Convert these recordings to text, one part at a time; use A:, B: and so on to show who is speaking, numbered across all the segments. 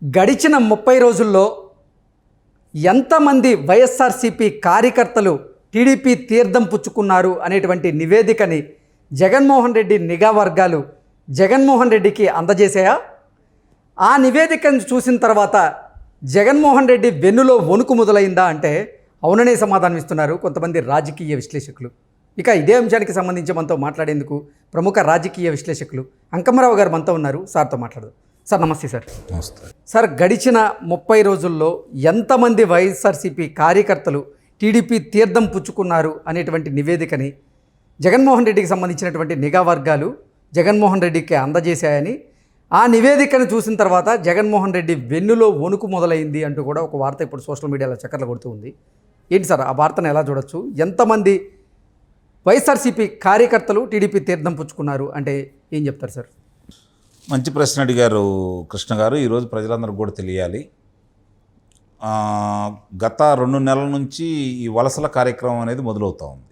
A: గడిచిన 30 రోజుల్లో ఎంతమంది వైఎస్ఆర్సీపీ కార్యకర్తలు టీడీపీ తీర్థం పుచ్చుకున్నారు అనేటువంటి నివేదికని జగన్మోహన్ రెడ్డి నిఘా వర్గాలు జగన్మోహన్ రెడ్డికి అందజేశాయా? ఆ నివేదికను చూసిన తర్వాత జగన్మోహన్ రెడ్డి వెన్నులో వణుకు మొదలైందా అంటే అవుననే సమాధానం ఇస్తున్నారు కొంతమంది రాజకీయ విశ్లేషకులు. ఇక ఇదే అంశానికి సంబంధించి మనతో మాట్లాడేందుకు ప్రముఖ రాజకీయ విశ్లేషకులు అంకమ్మరావు గారు మనతో ఉన్నారు. సార్తో మాట్లాడదాం. సార్ నమస్తే. సార్
B: నమస్తే.
A: సార్, గడిచిన 30 రోజుల్లో ఎంతమంది వైఎస్ఆర్సీపీ కార్యకర్తలు టీడీపీ తీర్థం పుచ్చుకున్నారు అనేటువంటి నివేదికని జగన్మోహన్ రెడ్డికి సంబంధించినటువంటి నిఘా వర్గాలు జగన్మోహన్ రెడ్డికి అందజేశాయని, ఆ నివేదికను చూసిన తర్వాత జగన్మోహన్ రెడ్డి వెన్నులో వణుకు మొదలైంది అంటూ కూడా ఒక వార్త ఇప్పుడు సోషల్ మీడియాలో చక్కర్లు కొడుతూ ఉంది. ఏంటి సార్ ఆ వార్తను ఎలా చూడొచ్చు? ఎంతమంది వైఎస్ఆర్సీపీ కార్యకర్తలు టీడీపీ తీర్థం పుచ్చుకున్నారు అంటే ఏం చెప్తారు సార్?
B: మంచి ప్రశ్న అడిగారు కృష్ణ గారు. ఈరోజు ప్రజలందరికీ కూడా తెలియాలి. గత 2 నెలల నుంచి ఈ వలసల కార్యక్రమం అనేది మొదలవుతూ ఉంది.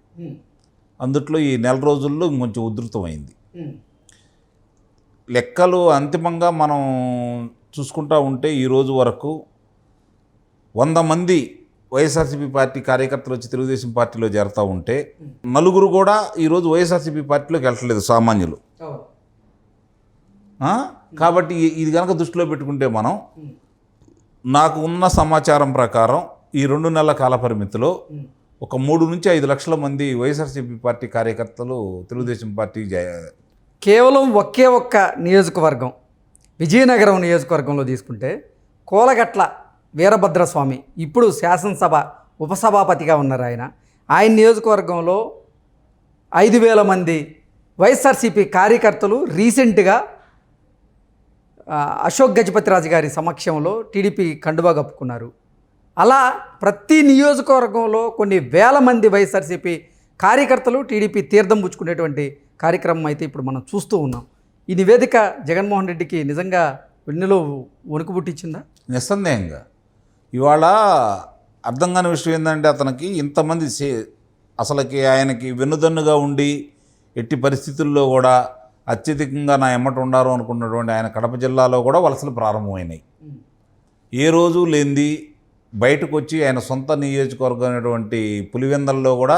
B: అందుట్లో ఈ నెల రోజుల్లో కొంచెం ఉధృతమైంది. లెక్కలు అంతిమంగా మనం చూసుకుంటూ ఉంటే ఈరోజు వరకు 100 మంది వైఎస్ఆర్సీపీ పార్టీ కార్యకర్తలు వచ్చి తెలుగుదేశం పార్టీలో చేరుతూ ఉంటే 4 కూడా ఈరోజు వైఎస్ఆర్సీపీ పార్టీలోకి వెళ్ళట్లేదు, సామాన్యులు. కాబట్టి ఇది కనుక దృష్టిలో పెట్టుకుంటే మనం, నాకు ఉన్న సమాచారం ప్రకారం ఈ 2 నెలల కాల పరిమితిలో ఒక 3 నుంచి 5 లక్షల మంది వైఎస్ఆర్సీపీ పార్టీ కార్యకర్తలు తెలుగుదేశం పార్టీ
A: కేవలం ఒకే ఒక్క నియోజకవర్గం విజయనగరం నియోజకవర్గంలో తీసుకుంటే కోలగట్ల వీరభద్రస్వామి ఇప్పుడు శాసనసభ ఉపసభాపతిగా ఉన్నారు. ఆయన నియోజకవర్గంలో 5,000 మంది వైఎస్ఆర్సీపీ కార్యకర్తలు రీసెంట్గా అశోక్ గజపతిరాజు గారి సమక్షంలో టీడీపీ కండువా కప్పుకున్నారు. అలా ప్రతి నియోజకవర్గంలో కొన్ని వేల మంది వైఎస్ఆర్సీపీ కార్యకర్తలు టీడీపీ తీర్థం పుచ్చుకునేటువంటి కార్యక్రమం అయితే ఇప్పుడు మనం చూస్తూ ఉన్నాం. ఈ నివేదిక జగన్మోహన్ రెడ్డికి నిజంగా వెన్నులో వణుకు పుట్టించిందా?
B: నిస్సందేహంగా. ఇవాళ అర్థం కాని విషయం ఏంటంటే, అతనికి ఇంతమంది అసలుకి ఆయనకి వెన్నుదన్నుగా ఉండి ఎట్టి పరిస్థితుల్లో కూడా అత్యధికంగా నా ఎమ్మట ఉండారు అనుకున్నటువంటి ఆయన కడప జిల్లాలో కూడా వలసలు ప్రారంభమైనాయి. ఏ రోజు లేనిది బయటకు వచ్చి ఆయన సొంత నియోజకవర్గం అయినటువంటి పులివెందల్లో కూడా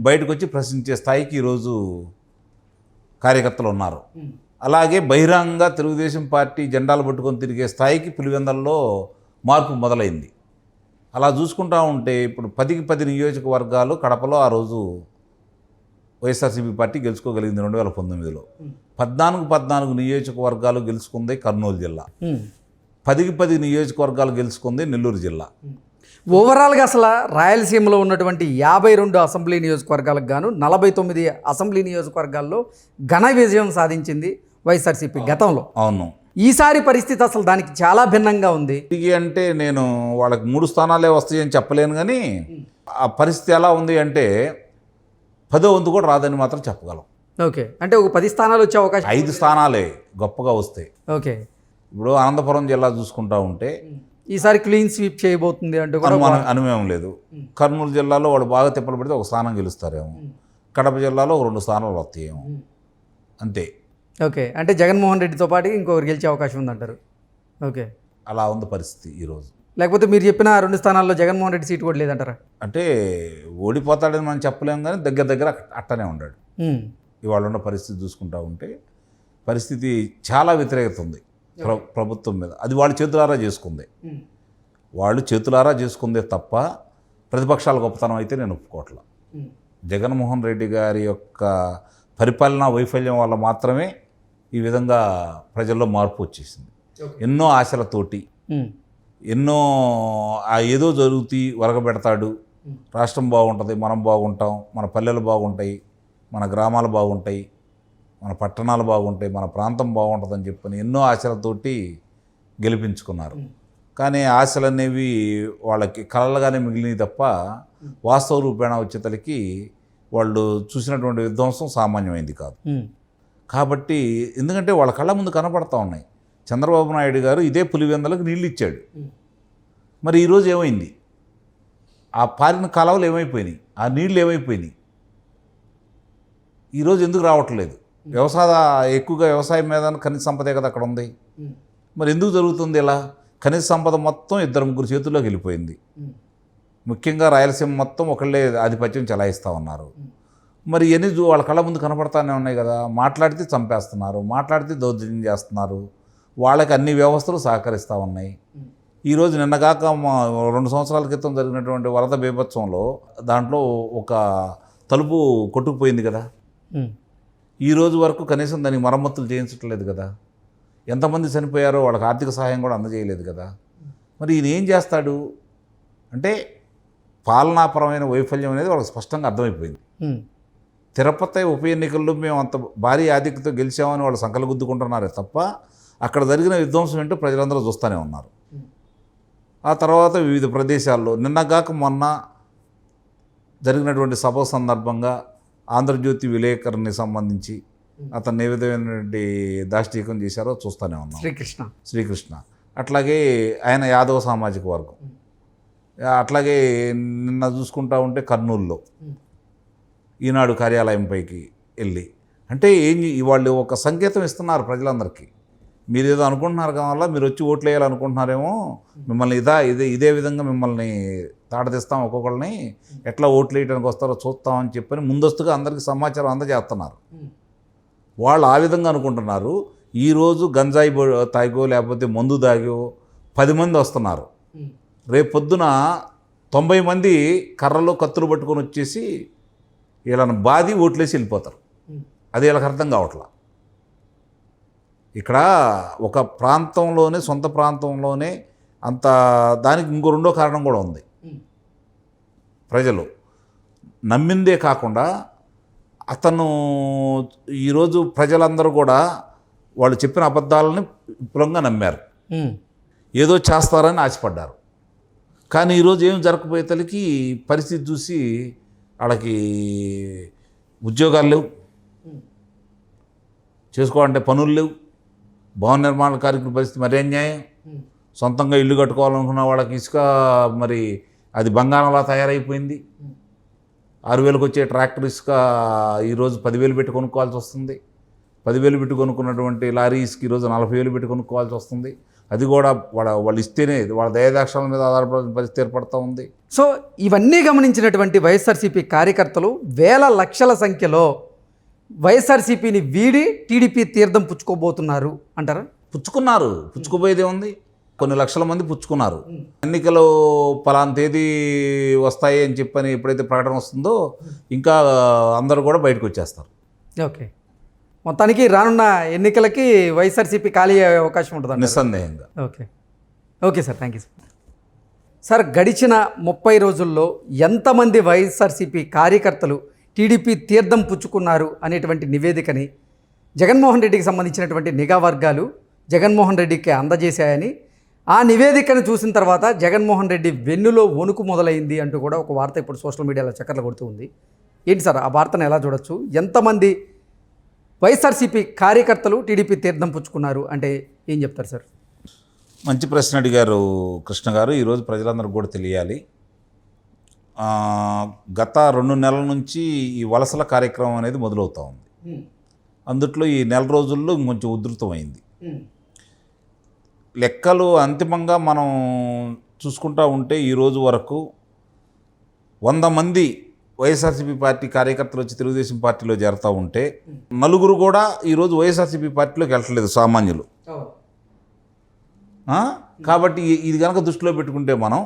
B: బయటకు వచ్చి ప్రశ్నించే స్థాయికి ఈరోజు కార్యకర్తలు ఉన్నారు. అలాగే బహిరంగంగా తెలుగుదేశం పార్టీ జెండాలు పట్టుకొని తిరిగే స్థాయికి పులివెందల్లో మార్పు మొదలైంది. అలా చూసుకుంటా ఉంటే ఇప్పుడు 10కి 10 నియోజకవర్గాలు కడపలో ఆ రోజు వైఎస్ఆర్సీపీ పార్టీ గెలుచుకోగలిగింది 2019లో. 14 నియోజకవర్గాలు గెలుచుకుంది కర్నూలు జిల్లా. 10కి 10 నియోజకవర్గాలు గెలుచుకుంది నెల్లూరు జిల్లా.
A: ఓవరాల్గా అసలు రాయలసీమలో ఉన్నటువంటి 52 అసెంబ్లీ నియోజకవర్గాలకు గాను 49 అసెంబ్లీ నియోజకవర్గాల్లో ఘన విజయం సాధించింది వైఎస్ఆర్సీపీ గతంలో.
B: అవును.
A: ఈసారి పరిస్థితి అసలు దానికి చాలా భిన్నంగా ఉంది.
B: ఇది అంటే నేను వాళ్ళకి 3 స్థానాలే వస్తాయని చెప్పలేను, కానీ ఆ పరిస్థితి ఎలా ఉంది అంటే 10వ వంతు కూడా రాదని మాత్రం చెప్పగలం.
A: ఓకే, అంటే ఒక 10 స్థానాలు వచ్చే అవకాశం,
B: 5 స్థానాలే గొప్పగా వస్తాయి.
A: ఓకే,
B: ఇప్పుడు అనంతపురం జిల్లా చూసుకుంటా ఉంటే
A: ఈసారి క్లీన్ స్వీప్ చేయబోతుంది అంటూ
B: అనుమానం లేదు. కర్నూలు జిల్లాలో వాళ్ళు బాగా తిప్పలు పెడితే ఒక స్థానం గెలుస్తారేమో. కడప జిల్లాలో 2 స్థానాలు వస్తాయేమో, అంతే.
A: ఓకే, అంటే జగన్మోహన్ రెడ్డితో పాటు ఇంకొకరు గెలిచే అవకాశం ఉందంటారు. ఓకే,
B: అలా ఉంది పరిస్థితి ఈరోజు.
A: లేకపోతే మీరు చెప్పిన 2 స్థానాల్లో జగన్మోహన్ రెడ్డి సీటు కూడా లేదంటారా?
B: అంటే ఓడిపోతాడని మనం చెప్పలేము, కానీ దగ్గర అట్టనే ఉన్నాడు. ఇవాళ ఉన్న పరిస్థితి చూసుకుంటా ఉంటే పరిస్థితి చాలా వ్యతిరేకత ఉంది ప్రభుత్వం మీద. అది వాళ్ళు చేతులారా చేసుకుందే తప్ప ప్రతిపక్షాల గొప్పతనం అయితే నేను ఒప్పుకోవట్లా. జగన్మోహన్ రెడ్డి గారి యొక్క పరిపాలనా వైఫల్యం వల్ల మాత్రమే ఈ విధంగా ప్రజల్లో మార్పు వచ్చేసింది. ఎన్నో ఆశలతోటి, ఎన్నో ఏదో జరుగుతూ వరగబెడతాడు, రాష్ట్రం బాగుంటుంది, మనం బాగుంటాం, మన పల్లెలు బాగుంటాయి, మన గ్రామాలు బాగుంటాయి, మన పట్టణాలు బాగుంటాయి, మన ప్రాంతం బాగుంటుందని చెప్పని ఎన్నో ఆశలతోటి గెలిపించుకున్నారు. కానీ ఆశలు అనేవి వాళ్ళకి కలలుగానే మిగిలినవి తప్ప వాస్తవ రూపేణ వచ్చేతలకి వాళ్ళు చూసినటువంటి విధ్వంసం సామాన్యమైంది కాదు. కాబట్టి ఎందుకంటే వాళ్ళ కళ్ళ ముందు కనపడతా ఉన్నాయి. చంద్రబాబు నాయుడు గారు ఇదే పులివెందలకు నీళ్ళు ఇచ్చాడు. మరి ఈరోజు ఏమైంది? ఆ పారిన కాలువలు ఏమైపోయినాయి? ఆ నీళ్ళు ఏమైపోయినాయి? ఈరోజు ఎందుకు రావట్లేదు? ఎక్కువగా వ్యవసాయం మీద ఖనిజ సంపదే కదా అక్కడ ఉంది. మరి ఎందుకు జరుగుతుంది ఇలా? ఖనిజ సంపద మొత్తం ఇద్దరు ముగ్గురు చేతుల్లోకి వెళ్ళిపోయింది. ముఖ్యంగా రాయలసీమ మొత్తం ఒకళ్ళే ఆధిపత్యం చెలాయిస్తూ ఉన్నారు. మరి ఇవన్నీ వాళ్ళ కళ్ళ ముందు కనపడతానే ఉన్నాయి కదా. మాట్లాడితే చంపేస్తున్నారు, మాట్లాడితే దౌర్జన్యం చేస్తున్నారు, వాళ్ళకి అన్ని వ్యవస్థలు సహకరిస్తూ ఉన్నాయి. ఈరోజు నిన్నగాక 2 సంవత్సరాల క్రితం జరిగినటువంటి వరద బీభత్సంలో దాంట్లో ఒక తలుపు కొట్టుకుపోయింది కదా. ఈ రోజు వరకు కనీసం దానికి మరమ్మతులు చేయించట్లేదు కదా. ఎంతమంది చనిపోయారో వాళ్ళకి ఆర్థిక సహాయం కూడా అందజేయలేదు కదా. మరి ఈయన ఏం చేస్తాడు అంటే పాలనాపరమైన వైఫల్యం అనేది వాళ్ళకి స్పష్టంగా అర్థమైపోయింది. తిరుపతి ఉప ఎన్నికల్లో మేము అంత భారీ ఆధిక్యతతో గెలిచామని వాళ్ళు సంకలు గుద్దుకుంటున్నారే తప్ప అక్కడ జరిగిన విధ్వంసం ఏంటో ప్రజలందరూ చూస్తూనే ఉన్నారు. ఆ తర్వాత వివిధ ప్రదేశాల్లో నిన్నగాక మొన్న జరిగినటువంటి సభ సందర్భంగా ఆంధ్రజ్యోతి విలేకరుని సంబంధించి అతను ఏ విధమైనటువంటి దాష్టీకం చేశారో చూస్తూనే ఉన్నాం. శ్రీకృష్ణ అట్లాగే ఆయన యాదవ సామాజిక వర్గం. అట్లాగే నిన్న చూసుకుంటా ఉంటే కర్నూలులో ఈనాడు కార్యాలయంపైకి వెళ్ళి అంటే వాళ్ళు ఒక సంకేతం ఇస్తున్నారు ప్రజలందరికీ. మీరు ఏదో అనుకుంటున్నారు కావాలా, మీరు వచ్చి ఓట్లు వేయాలనుకుంటున్నారేమో, మిమ్మల్ని ఇదే విధంగా మిమ్మల్ని తాడదీస్తాం, ఒక్కొక్కరిని ఎట్లా ఓట్లు వేయడానికి వస్తారో చూస్తామని చెప్పని ముందస్తుగా అందరికీ సమాచారం అందజేస్తున్నారు. వాళ్ళు ఆ విధంగా అనుకుంటున్నారు. ఈరోజు గంజాయి తాగో లేకపోతే మందు తాగో 10 మంది వస్తున్నారు. రేపు పొద్దున 90 మంది కర్రలు కత్తులు పట్టుకొని వచ్చేసి వీళ్ళని బాది ఓట్లేసి వెళ్ళిపోతారు. అది వీళ్ళకి అర్థం కావట్లా. ఇక్కడ ఒక ప్రాంతంలోనే సొంత ప్రాంతంలోనే అంత దానికి ఇంకో రెండో కారణం కూడా ఉంది. ప్రజలు నమ్మిందే కాకుండా అతను ఈరోజు ప్రజలందరూ కూడా వాళ్ళు చెప్పిన అబద్ధాలని విపులంగా నమ్మారు. ఏదో చేస్తారని ఆశపడ్డారు. కానీ ఈరోజు ఏం జరగకపోయేతలకి పరిస్థితి చూసి వాళ్ళకి ఉద్యోగాలు లేవు, చేసుకోవాలంటే పనులు లేవు, భవన నిర్మాణ కార్మికుల పరిస్థితి మరీ అన్యాయం. సొంతంగా ఇల్లు కట్టుకోవాలనుకున్న వాళ్ళకి ఇసుక మరి అది బంగారంలా తయారైపోయింది. 6,000కి వచ్చే ట్రాక్టర్ ఇసుక ఈరోజు 10,000 పెట్టి కొనుక్కోవాల్సి వస్తుంది. 10,000 పెట్టి కొనుక్కున్నటువంటి లారీ ఇసుక ఈరోజు 40,000 పెట్టి కొనుక్కోవాల్సి వస్తుంది. అది కూడా వాళ్ళు ఇస్తేనే వాళ్ళ దయాదాక్షాల మీద ఆధారపడిన పరిస్థితి ఏర్పడుతూ ఉంది.
A: సో ఇవన్నీ గమనించినటువంటి వైఎస్ఆర్సీపీ కార్యకర్తలు వేల లక్షల సంఖ్యలో వైఎస్ఆర్సీపీని వీడి టీడీపీ తీర్థం పుచ్చుకోబోతున్నారు అంటారా?
B: పుచ్చుకుపోయేదే ఉంది. కొన్ని లక్షల మంది పుచ్చుకున్నారు. ఎన్నికలు పలానా తేదీ వస్తాయి అని చెప్పని ఎప్పుడైతే ప్రకటన వస్తుందో ఇంకా అందరూ కూడా బయటకు వచ్చేస్తారు.
A: ఓకే, మొత్తానికి రానున్న ఎన్నికలకి వైఎస్ఆర్సీపీ ఖాళీ అయ్యే అవకాశం ఉంటుంది
B: నిస్సందేహంగా.
A: Okay sir, thank you sir. గడిచిన 30 రోజుల్లో ఎంతమంది వైఎస్ఆర్సీపీ కార్యకర్తలు టీడీపీ తీర్థం పుచ్చుకున్నారు అనేటువంటి నివేదికని జగన్మోహన్ రెడ్డికి సంబంధించినటువంటి నిఘా వర్గాలు జగన్మోహన్ రెడ్డికి అందజేశాయని, ఆ నివేదికను చూసిన తర్వాత జగన్మోహన్ రెడ్డి వెన్నులో వణుకు మొదలైంది అంటూ కూడా ఒక వార్త ఇప్పుడు సోషల్ మీడియాలో చక్కర్లు కొడుతూ ఉంది. ఏంటి సార్ ఆ వార్తను ఎలా చూడొచ్చు? ఎంతమంది వైఎస్ఆర్సీపీ కార్యకర్తలు టీడీపీ తీర్థం పుచ్చుకున్నారు అంటే ఏం చెప్తారు సార్?
B: మంచి ప్రశ్న అడిగారు కృష్ణ గారు. ఈరోజు ప్రజలందరికీ కూడా తెలియాలి. గత 2 నెలల నుంచి ఈ వలసల కార్యక్రమం అనేది మొదలవుతూ ఉంది. అందుట్లో ఈ నెల రోజుల్లో కొంచెం ఉధృతమైంది. లెక్కలు అంతిమంగా మనం చూసుకుంటూ ఉంటే ఈరోజు వరకు 100 మంది వైఎస్ఆర్సీపీ పార్టీ కార్యకర్తలు వచ్చి తెలుగుదేశం పార్టీలో చేరుతూ ఉంటే 4 కూడా ఈరోజు వైఎస్ఆర్సీపీ పార్టీలోకి వెళ్ళట్లేదు సామాన్యులు. కాబట్టి ఇది కనుక దృష్టిలో పెట్టుకుంటే మనం